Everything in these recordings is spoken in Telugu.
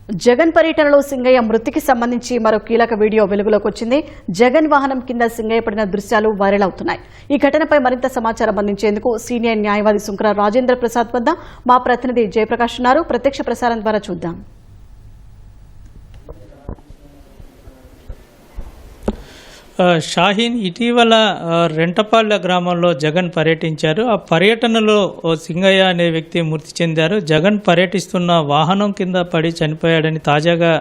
జగన్ పర్యటనలో సింగయ్య మృతికి సంబంధించి మరో కీలక వీడియో వెలుగులోకి వచ్చింది. జగన్ వాహనం కింద సింగయ్య పడిన దృశ్యాలు వైరల్ అవుతున్నాయి. ఈ ఘటనపై మరింత సమాచారం అందించేందుకు సీనియర్ న్యాయవాది సుంకర రాజేంద్ర ప్రసాద్ వద్ద మా ప్రతినిధి జయప్రకాష్ ఉన్నారు. ప్రత్యక్ష ప్రసారం ద్వారా చూద్దాం. షాహీన్ ఇటీవల రెంటపాళ్ల గ్రామంలో జగన్ పర్యటించారు. ఆ పర్యటనలో సింగయ్య అనే వ్యక్తి మృతి చెందారు. జగన్ పర్యటిస్తున్న వాహనం కింద పడి చనిపోయాడని తాజాగా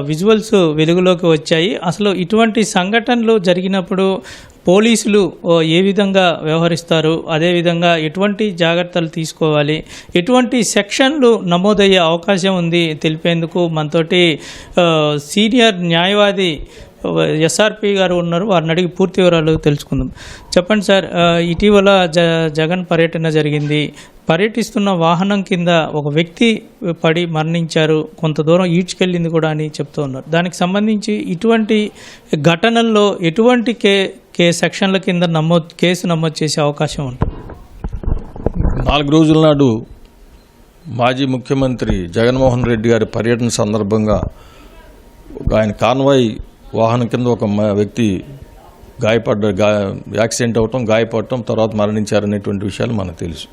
విజువల్స్ వెలుగులోకి వచ్చాయి. అసలు ఇటువంటి సంఘటనలు జరిగినప్పుడు పోలీసులు ఏ విధంగా వ్యవహరిస్తారు, అదేవిధంగా ఎటువంటి జాగ్రత్తలు తీసుకోవాలి, ఎటువంటి సెక్షన్లు నమోదయ్యే అవకాశం ఉంది తెలిపేందుకు మనతోటి సీనియర్ న్యాయవాది ఎస్ఆర్పి గారు ఉన్నారు. వారిని అడిగి పూర్తి వివరాలు తెలుసుకుందాం. చెప్పండి సార్, ఇటీవల జగన్ పర్యటన జరిగింది. పర్యటిస్తున్న వాహనం కింద ఒక వ్యక్తి పడి మరణించారు, కొంత దూరం ఈడ్చుకెళ్ళింది కూడా అని చెప్తూ ఉన్నారు. దానికి సంబంధించి ఇటువంటి ఘటనల్లో ఎటువంటి సెక్షన్ల కింద కేసు నమోదు చేసే అవకాశం ఉంటుంది? 4 రోజుల నాడు మాజీ ముఖ్యమంత్రి జగన్మోహన్ రెడ్డి గారి పర్యటన సందర్భంగా ఆయన కాన్వాయ్ వాహనం కింద ఒక వ్యక్తి యాక్సిడెంట్ అవటం, గాయపడటం, తర్వాత మరణించారనేటువంటి విషయాలు మనకు తెలుసు.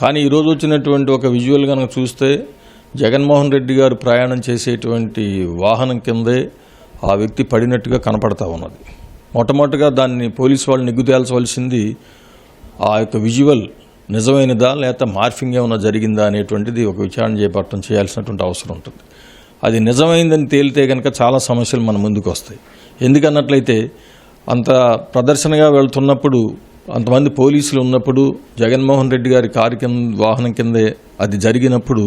కానీ ఈరోజు వచ్చినటువంటి ఒక విజువల్ కనుక చూస్తే జగన్మోహన్ రెడ్డి గారు ప్రయాణం చేసేటువంటి వాహనం కిందే ఆ వ్యక్తి పడినట్టుగా కనపడతా ఉన్నది. మొట్టమొదటిగా దాన్ని పోలీసు వాళ్ళు నిగ్గు తేల్చవలసింది ఆ యొక్క విజువల్ నిజమైనదా లేకపోతే మార్ఫింగ్ ఏమైనా జరిగిందా అనేటువంటిది ఒక విచారణ చేయాల్సినటువంటి అవసరం ఉంటుంది. అది నిజమైందని తేలితే కనుక చాలా సమస్యలు మన ముందుకు వస్తాయి. ఎందుకన్నట్లయితే అంత ప్రదర్శనగా వెళ్తున్నప్పుడు అంతమంది పోలీసులు ఉన్నప్పుడు జగన్మోహన్ రెడ్డి గారి వాహనం కిందే అది జరిగినప్పుడు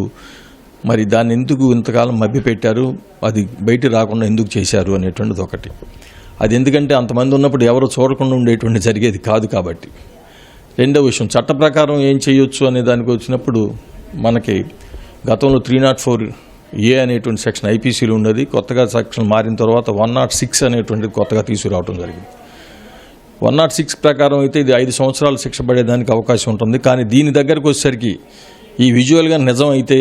మరి దాన్ని ఎందుకు ఇంతకాలం మభ్యపెట్టారు, అది బయట రాకుండా ఎందుకు చేశారు అనేటువంటిది ఒకటి. అది ఎందుకంటే అంతమంది ఉన్నప్పుడు ఎవరు చూడకుండా ఉండేటువంటి జరిగేది కాదు కాబట్టి. రెండో విషయం, చట్ట ప్రకారం ఏం చేయొచ్చు అనే దానికి వచ్చినప్పుడు మనకి గతంలో 304A అనేటువంటి సెక్షన్ ఐపీసీలో ఉన్నది. కొత్తగా సెక్షన్ మారిన తర్వాత 106 అనేటువంటిది కొత్తగా తీసుకురావడం జరిగింది. 106 ప్రకారం అయితే ఇది 5 సంవత్సరాలు శిక్ష పడేదానికి అవకాశం ఉంటుంది. కానీ దీని దగ్గరకు వచ్చేసరికి ఈ విజువల్గా నిజం అయితే,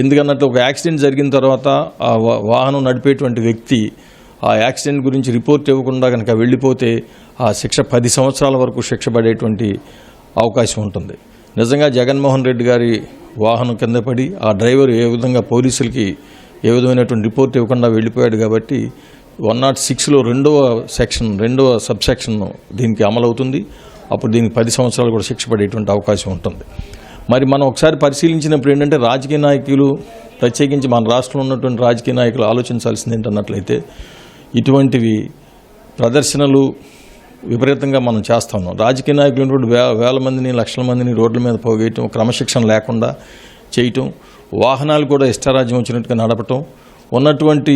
ఎందుకన్నట్టు ఒక యాక్సిడెంట్ జరిగిన తర్వాత ఆ వాహనం నడిపేటువంటి వ్యక్తి ఆ యాక్సిడెంట్ గురించి రిపోర్ట్ ఇవ్వకుండా కనుక వెళ్ళిపోతే ఆ శిక్ష 10 సంవత్సరాల వరకు శిక్ష పడేటువంటి అవకాశం ఉంటుంది. నిజంగా జగన్మోహన్ రెడ్డి గారి వాహనం కింద పడి ఆ డ్రైవర్ ఏ విధంగా పోలీసులకి ఏ విధమైనటువంటి రిపోర్ట్ ఇవ్వకుండా వెళ్ళిపోయాడు కాబట్టి 106లో రెండవ సబ్సెక్షన్ దీనికి అమలవుతుంది. అప్పుడు దీనికి 10 సంవత్సరాలు కూడా శిక్ష పడేటువంటి అవకాశం ఉంటుంది. మరి మనం ఒకసారి పరిశీలించినప్పుడు ఏంటంటే రాజకీయ నాయకులు, ప్రత్యేకించి మన రాష్ట్రంలో ఉన్నటువంటి రాజకీయ నాయకులు ఆలోచించాల్సింది ఏంటన్నట్లయితే ఇటువంటివి ప్రదర్శనలు విపరీతంగా మనం చేస్తూ ఉన్నాం. రాజకీయ నాయకులు ఉన్నటువంటి వేల మందిని, లక్షల మందిని రోడ్ల మీద పోగేయటం, క్రమశిక్షణ లేకుండా చేయటం, వాహనాలు కూడా ఇష్టారాజ్యం వచ్చినట్టుగా నడపటం, ఉన్నటువంటి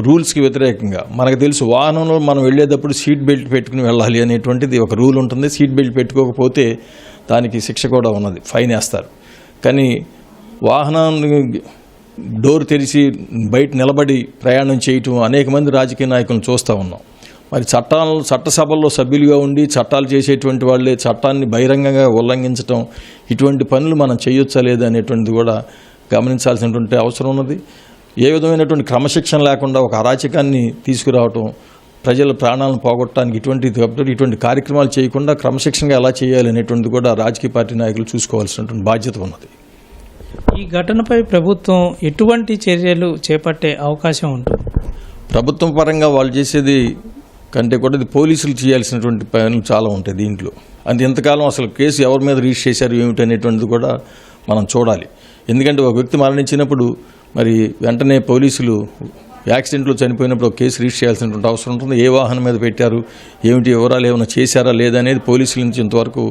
రూల్స్కి వ్యతిరేకంగా. మనకు తెలుసు వాహనంలో మనం వెళ్ళేటప్పుడు సీట్ బెల్ట్ పెట్టుకుని వెళ్ళాలి అనేటువంటిది ఒక రూల్ ఉంటుంది. సీట్ బెల్ట్ పెట్టుకోకపోతే దానికి శిక్ష కూడా ఉన్నది, ఫైన్ వేస్తారు. కానీ వాహనాన్ని డోర్ తెరిచి బయట నిలబడి ప్రయాణం చేయటం అనేక మంది రాజకీయ నాయకులను చూస్తూ ఉన్నాం. మరి చట్టసభల్లో సభ్యులుగా ఉండి చట్టాలు చేసేటువంటి వాళ్ళే చట్టాన్ని బహిరంగంగా ఉల్లంఘించటం, ఇటువంటి పనులు మనం చేయొచ్చా లేదా అనేటువంటిది కూడా గమనించాల్సినటువంటి అవసరం ఉన్నది. ఏ విధమైనటువంటి క్రమశిక్షణ లేకుండా ఒక అరాచకాన్ని తీసుకురావటం, ప్రజల ప్రాణాలను పోగొట్టడానికి ఇటువంటి కార్యక్రమాలు చేయకుండా క్రమశిక్షణగా ఎలా చేయాలి అనేటువంటిది కూడా రాజకీయ పార్టీ నాయకులు చూసుకోవాల్సినటువంటి బాధ్యత ఉన్నది. ఈ ఘటనపై ప్రభుత్వం ఎటువంటి చర్యలు చేపట్టే అవకాశం ఉంటుంది? ప్రభుత్వం పరంగా వాళ్ళు చేసేది కంటే కూడా ఇది పోలీసులు చేయాల్సినటువంటి పనులు చాలా ఉంటాయి దీంట్లో. అంటే ఇంతకాలం అసలు కేసు ఎవరి మీద రిజిస్టర్ చేశారు ఏమిటి అనేటువంటిది కూడా మనం చూడాలి. ఎందుకంటే ఒక వ్యక్తి మరణించినప్పుడు మరి వెంటనే పోలీసులు యాక్సిడెంట్లో చనిపోయినప్పుడు ఒక కేసు రిజిస్టర్ చేయాల్సినటువంటి అవసరం ఉంటుంది. ఏ వాహనం మీద పెట్టారు, ఏమిటి వివరాలు ఏమైనా చేశారా లేదా అనేది పోలీసుల నుంచి ఇంతవరకు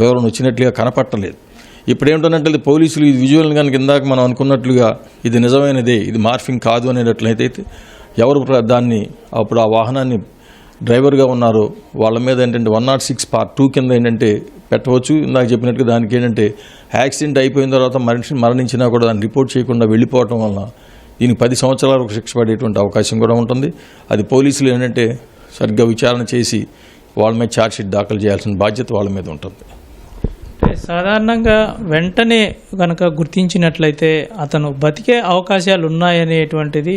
వివరణ వచ్చినట్లుగా కనపట్టలేదు. ఇప్పుడు ఏమిటంటే పోలీసులు ఈ విజువల్ కనుక ఇందాక మనం అనుకున్నట్లుగా ఇది నిజమైనదే, ఇది మార్ఫింగ్ కాదు అనేటట్లయితే ఎవరు దాన్ని అప్పుడు ఆ వాహనాన్ని డ్రైవర్గా ఉన్నారో వాళ్ళ మీద ఏంటంటే 106 Part 2 కింద ఏంటంటే పెట్టవచ్చు. ఇందాక చెప్పినట్టుగా దానికి ఏంటంటే యాక్సిడెంట్ అయిపోయిన తర్వాత మరణించినా కూడా దాన్ని రిపోర్ట్ చేయకుండా వెళ్ళిపోవటం వల్ల దీనికి 10 సంవత్సరాల వరకు శిక్ష పడేటువంటి అవకాశం కూడా ఉంటుంది. అది పోలీసులు ఏంటంటే సరిగ్గా విచారణ చేసి వాళ్ళ మీద ఛార్జ్షీట్ దాఖలు చేయాల్సిన బాధ్యత వాళ్ళ మీద ఉంటుంది. సాధారణంగా వెంటనే కనుక గుర్తించినట్లయితే అతను బతికే అవకాశాలు ఉన్నాయనేటువంటిది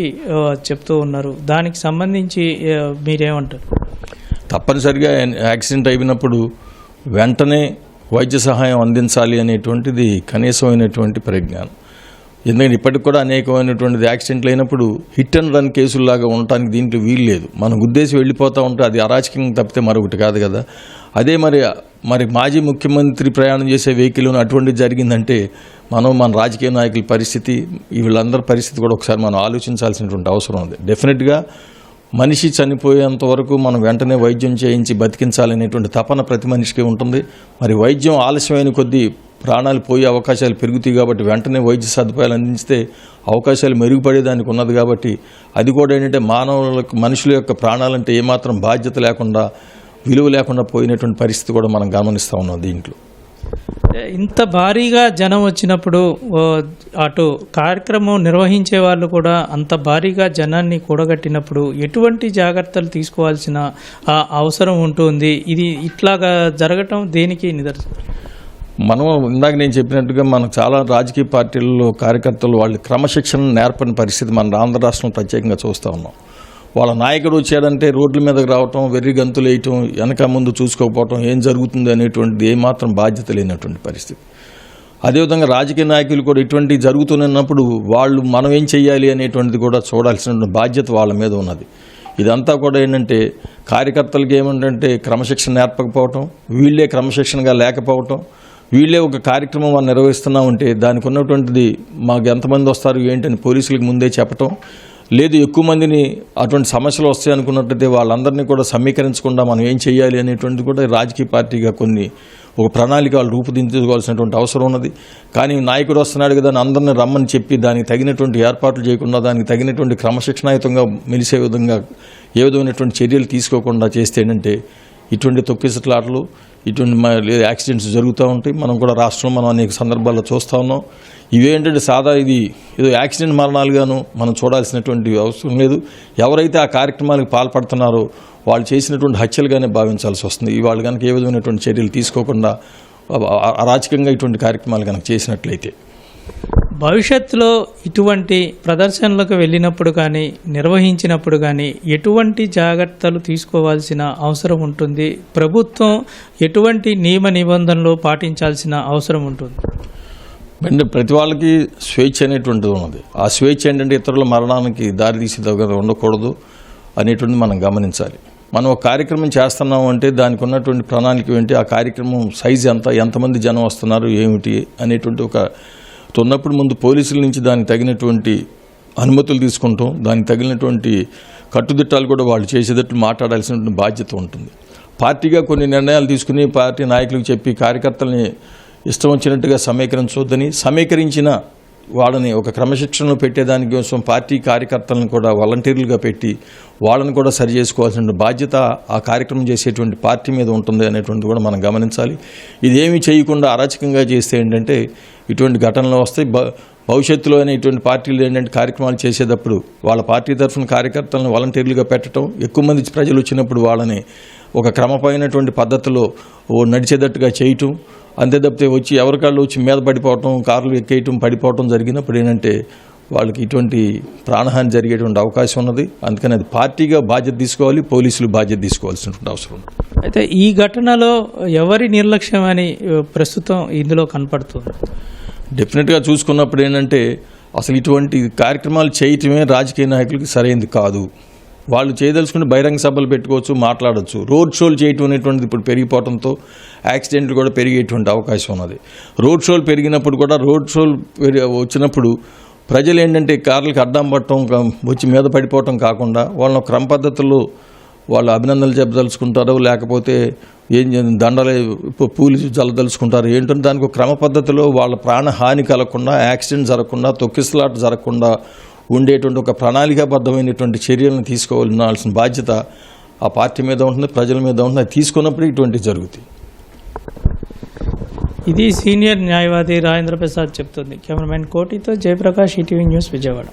చెప్తూ ఉన్నారు. దానికి సంబంధించి మీరేమంటారు? తప్పనిసరిగా యాక్సిడెంట్ అయినప్పుడు వెంటనే వైద్య సహాయం అందించాలి అనేటువంటిది కనీసమైనటువంటి పరిజ్ఞానం. ఎందుకంటే ఇప్పటికి కూడా అనేకమైనటువంటిది యాక్సిడెంట్లు అయినప్పుడు హిట్ అండ్ రన్ కేసుల్లాగా ఉండటానికి దీంట్లో వీలు లేదు. మనం గుద్దేసి వెళ్ళిపోతూ ఉంటే అది అరాచకంగా తప్పితే మరొకటి కాదు కదా. అదే మరి మాజీ ముఖ్యమంత్రి ప్రయాణం చేసే వెహికల్ అటువంటిది జరిగిందంటే మన రాజకీయ నాయకుల పరిస్థితి, వీళ్ళందరి పరిస్థితి కూడా ఒకసారి మనం ఆలోచించాల్సినటువంటి అవసరం ఉంది. డెఫినెట్గా మనిషి చనిపోయేంత వరకు మనం వెంటనే వైద్యం చేయించి బతికించాలనేటువంటి తపన ప్రతి మనిషికి ఉంటుంది. మరి వైద్యం ఆలస్యమైన కొద్దీ ప్రాణాలు పోయే అవకాశాలు పెరుగుతాయి కాబట్టి వెంటనే వైద్య సదుపాయాలు అందించితే అవకాశాలు మెరుగుపడేదానికి ఉన్నది కాబట్టి అది కూడా ఏంటంటే మనుషుల యొక్క ప్రాణాలంటే ఏమాత్రం బాధ్యత లేకుండా విలువ లేకుండా పోయినటువంటి పరిస్థితి కూడా మనం గమనిస్తూ ఉన్నాం. దీంట్లో ఇంత భారీగా జనం వచ్చినప్పుడు అటు కార్యక్రమం నిర్వహించే వాళ్ళు కూడా అంత భారీగా జనాన్ని కూడగట్టినప్పుడు ఎటువంటి జాగ్రత్తలు తీసుకోవాల్సిన అవసరం ఉంటుంది? ఇది ఇట్లాగా జరగటం దేనికి నిదర్శనం? మనం ఇందాక నేను చెప్పినట్టుగా మనకు చాలా రాజకీయ పార్టీల్లో కార్యకర్తలు వాళ్ళు క్రమశిక్షణ నేర్పని పరిస్థితి మన ఆంధ్ర రాష్ట్రంలో ప్రత్యేకంగా చూస్తూ ఉన్నాం. వాళ్ళ నాయకుడు వచ్చాడంటే రోడ్ల మీదకి రావటం, వెర్రి గంతులు వేయటం, వెనక ముందు చూసుకోకపోవటం, ఏం జరుగుతుంది అనేటువంటిది ఏమాత్రం బాధ్యత లేనటువంటి పరిస్థితి. అదేవిధంగా రాజకీయ నాయకులు కూడా ఇటువంటివి జరుగుతున్నప్పుడు వాళ్ళు మనం ఏం చేయాలి అనేటువంటిది కూడా చూడాల్సిన బాధ్యత వాళ్ళ మీద ఉన్నది. ఇదంతా కూడా ఏంటంటే కార్యకర్తలకి ఏమంటే క్రమశిక్షణ నేర్పకపోవటం, వీళ్ళే క్రమశిక్షణగా లేకపోవటం, వీళ్ళే ఒక కార్యక్రమం మనం నిర్వహిస్తున్నామంటే దానికి ఉన్నటువంటిది మాకు ఎంతమంది వస్తారు ఏంటని పోలీసులకు ముందే చెప్పటం, లేదు ఎక్కువ మందిని అటువంటి సమస్యలు వస్తాయి అనుకున్నట్లయితే వాళ్ళందరినీ కూడా సమీకరించకుండా మనం ఏం చేయాలి అనేటువంటిది కూడా రాజకీయ పార్టీగా ఒక ప్రణాళిక వాళ్ళు రూపుదిద్దుకోవాల్సినటువంటి అవసరం ఉన్నది. కానీ నాయకుడు వస్తున్నాడు కదా అని అందరిని రమ్మని చెప్పి దానికి తగినటువంటి ఏర్పాట్లు చేయకుండా దానికి తగినటువంటి క్రమశిక్షణాయుతంగా మెలిసే విధంగా ఏ విధమైనటువంటి చర్యలు తీసుకోకుండా చేస్తే ఏంటంటే ఇటువంటి తొక్కిసలాటలు, ఇటువంటి యాక్సిడెంట్స్ జరుగుతూ ఉంటాయి. మనం కూడా రాష్ట్రంలో మనం అనేక సందర్భాల్లో చూస్తూ ఉన్నాం. ఇవేంటంటే ఇది ఏదో యాక్సిడెంట్ మరణాలుగాను మనం చూడాల్సినటువంటి అవసరం లేదు. ఎవరైతే ఆ కార్యక్రమాలకు పాల్పడుతున్నారో వాళ్ళు చేసినటువంటి హత్యలుగానే భావించాల్సి వస్తుంది. వాళ్ళు కనుక ఏ విధమైనటువంటి చర్యలు తీసుకోకుండా అరాచకంగా ఇటువంటి కార్యక్రమాలు కనుక చేసినట్లయితే భవిష్యత్తులో ఇటువంటి ప్రదర్శనలకు వెళ్ళినప్పుడు కానీ నిర్వహించినప్పుడు కానీ ఎటువంటి జాగ్రత్తలు తీసుకోవాల్సిన అవసరం ఉంటుంది? ప్రభుత్వం ఎటువంటి నియమ నిబంధనలు పాటించాల్సిన అవసరం ఉంటుంది? అంటే ప్రతి వాళ్ళకి స్వేచ్ఛ అనేటువంటిది ఉన్నది. ఆ స్వేచ్ఛ ఏంటంటే ఇతరుల మరణానికి దారితీసే దగ్గర ఉండకూడదు అనేటువంటిది మనం గమనించాలి. మనం ఒక కార్యక్రమం చేస్తున్నాం అంటే దానికి ఉన్నటువంటి ప్రణాళిక ఏంటి, ఆ కార్యక్రమం సైజ్ ఎంతమంది జనం వస్తున్నారు ఏమిటి అనేటువంటి ఉన్నప్పుడు ముందు పోలీసుల నుంచి దానికి తగినటువంటి అనుమతులు తీసుకుంటాం, దానికి తగినటువంటి కట్టుదిట్టాలు కూడా వాళ్ళు చేసేటట్లు మాట్లాడాల్సినటువంటి బాధ్యత ఉంటుంది. పార్టీగా కొన్ని నిర్ణయాలు తీసుకుని పార్టీ నాయకులకు చెప్పి కార్యకర్తల్ని ఇష్టం వచ్చినట్టుగా సమీకరించవద్దని, సమీకరించిన వాళ్ళని ఒక క్రమశిక్షణలో పెట్టేదాని కోసం పార్టీ కార్యకర్తలను కూడా వాలంటీర్లుగా పెట్టి వాళ్ళని కూడా సరి చేసుకోవాల్సిన బాధ్యత ఆ కార్యక్రమం చేసేటువంటి పార్టీ మీద ఉంటుంది అనేటువంటి కూడా మనం గమనించాలి. ఇదేమీ చేయకుండా అరాచకంగా చేస్తే ఏంటంటే ఇటువంటి ఘటనలు వస్తాయి. భవిష్యత్తులో ఇటువంటి పార్టీలు ఏంటంటే కార్యక్రమాలు చేసేటప్పుడు వాళ్ళ పార్టీ తరఫున కార్యకర్తలను వాలంటీర్లుగా పెట్టడం, ఎక్కువ మంది ప్రజలు వచ్చినప్పుడు వాళ్ళని ఒక క్రమమైనటువంటి పద్ధతిలో నడిచేటట్టుగా చేయటం, అంతే తప్పితే వచ్చి ఎవరికాళ్ళు వచ్చి మీద పడిపోవటం, కార్లు ఎక్కేయటం, పడిపోవటం జరిగినప్పుడు ఏంటంటే వాళ్ళకి ఇటువంటి ప్రాణహాని జరిగేటువంటి అవకాశం ఉన్నది. అందుకని అది పార్టీగా బాధ్యత తీసుకోవాలి, పోలీసులు బాధ్యత తీసుకోవాల్సినటువంటి అవసరం ఉంది. అయితే ఈ ఘటనలో ఎవరి నిర్లక్ష్యం అని ప్రస్తుతం ఇందులో కనపడుతుంది? డెఫినెట్గా చూసుకున్నప్పుడు ఏంటంటే అసలు ఇటువంటి కార్యక్రమాలు చేయటమే రాజకీయ నాయకులకి సరైనది కాదు. వాళ్ళు చేయదలుచుకుని బహిరంగ సభలు పెట్టుకోవచ్చు, మాట్లాడవచ్చు. రోడ్ షోలు చేయటం అనేటువంటిది ఇప్పుడు పెరిగిపోవడంతో యాక్సిడెంట్లు కూడా పెరిగేటువంటి అవకాశం ఉన్నది. రోడ్ షోలు పెరిగినప్పుడు కూడా వచ్చినప్పుడు ప్రజలు ఏంటంటే కార్లకు అడ్డం పట్టడం, వచ్చి మీద పడిపోవటం కాకుండా వాళ్ళని క్రమ పద్ధతుల్లో వాళ్ళు అభినందనలు చెప్పదలుచుకుంటారు, లేకపోతే దండలు పూలు జల్లదలుచుకుంటారు ఏంటంటే దానికి ఒక క్రమ పద్ధతిలో వాళ్ళ ప్రాణహాని కలగకుండా, యాక్సిడెంట్ జరగకుండా, తొక్కిసలాట జరగకుండా ఉండేటువంటి ఒక ప్రణాళికాబద్ధమైనటువంటి చర్యలను తీసుకోవాల్సిన బాధ్యత ఆ పార్టీ మీద ఉంటుంది, ప్రజల మీద ఉంటుంది. అది తీసుకున్నప్పుడు ఇటువంటివి జరుగుతాయి. ఇది సీనియర్ న్యాయవాది రాజేంద్ర ప్రసాద్ చెప్తుంది. కెమెరామెన్ కోటితో జయప్రకాష్, ఈటీవీ న్యూస్, విజయవాడ.